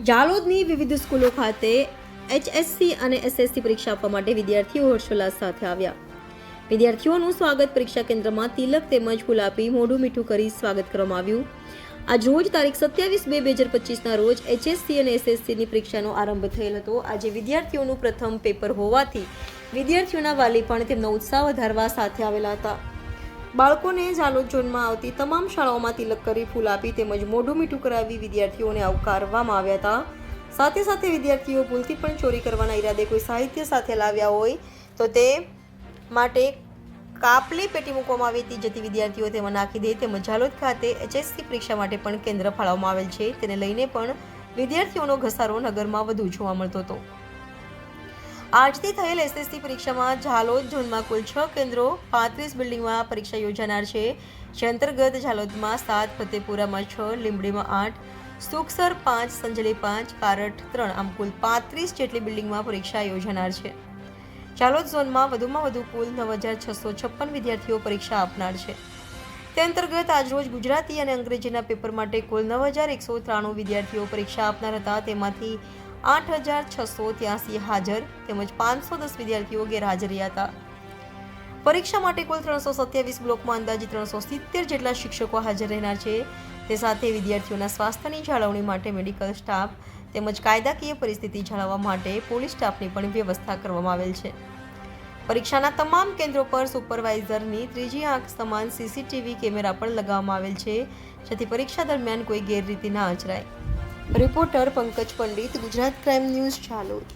જાલોદની વિવિધ સ્કૂલો ખાતે HSC અને SSC પરીક્ષા આપવા માટે વિદ્યાર્થીઓ હર્ષોલ્લાસ સાથે આવ્યા. વિદ્યાર્થીઓનું સ્વાગત પરીક્ષા કેન્દ્રમાં તિલક તેમજ ફૂલ આપી મોઢું મીઠું કરી સ્વાગત કરવામાં આવ્યું. આજ રોજ તારીખ 27/2/2025ના રોજ HSC અને SSC ની પરીક્ષાનો આરંભ થયેલ હતો. આજે વિદ્યાર્થીઓનું પ્રથમ પેપર હોવાથી વિદ્યાર્થીઓના વાલી પણ તેમનો ઉત્સાહ વધારવા સાથે આવેલા હતા. બાળકોને જાલોદ ઝોનમાં આવતી તમામ શાળાઓમાં તિલક કરી ફૂલ આપી તેમજ મોઢું મીઠું કરાવી વિદ્યાર્થીઓને આવકારવામાં આવ્યા હતા. સાથે સાથે વિદ્યાર્થીઓ ભૂલથી પણ ચોરી કરવાના ઈરાદે કોઈ સાહિત્ય સાથે લાવ્યા હોય તો તે માટે કાપલી પેટી મૂકવામાં આવી હતી, જેથી વિદ્યાર્થીઓ તેમાં નાખી દે. તેમજ જાલોદ ખાતે HSC પરીક્ષા માટે પણ કેન્દ્ર ફાળવવામાં આવેલ છે, તેને લઈને પણ વિદ્યાર્થીઓનો ઘસારો નગરમાં વધુ જોવા મળતો હતો. આજથી થયેલ SSC પરીક્ષામાં જાલોદ ઝોનમાં કુલ 6 કેન્દ્રો 35 બિલ્ડિંગમાં પરીક્ષા યોજાનાર છે. જે અંતર્ગત જાલોદમાં 7, ફતેપુરામાં 6, લીંબડીમાં 8, સુખસર 5, સંજલી 5, કારઠ 3 આમ કુલ 35 જેટલી બિલ્ડિંગમાં પરીક્ષા યોજાનાર છે. જાલોદ ઝોનમાં વધુમાં વધુ કુલ 9,656 વિદ્યાર્થીઓ પરીક્ષા આપનાર છે. તે અંતર્ગત આજરોજ ગુજરાતી અને અંગ્રેજીના પેપર માટે કુલ 9,193 વિદ્યાર્થીઓ પરીક્ષા આપનાર હતા. તેમાંથી 8,683 હાજર તેમજ 510 વિદ્યાર્થીઓ ગેરહાજર રહ્યા હતા. પરીક્ષા માટે કુલ 327 બ્લોકમાં અંદાજે 370 જેટલા શિક્ષકો હાજર રહેનાર છે. તે સાથે વિદ્યાર્થીઓના સ્વાસ્થ્યની જાળવણી માટે મેડિકલ સ્ટાફ તેમજ કાયદાકીય પરિસ્થિતિ જાળવવા માટે પોલીસ સ્ટાફની પણ વ્યવસ્થા કરવામાં આવેલ છે. પરીક્ષાના તમામ કેન્દ્રો પર સુપરવાઇઝરની ત્રીજી આંખ સમાન CCTV કેમેરા પણ લગાવવામાં આવેલ છે, જેથી પરીક્ષા દરમિયાન કોઈ ગેરરીતિ ના આચરાય. Reporter Pankaj Pandit, Gujarat crime news, Jhalod.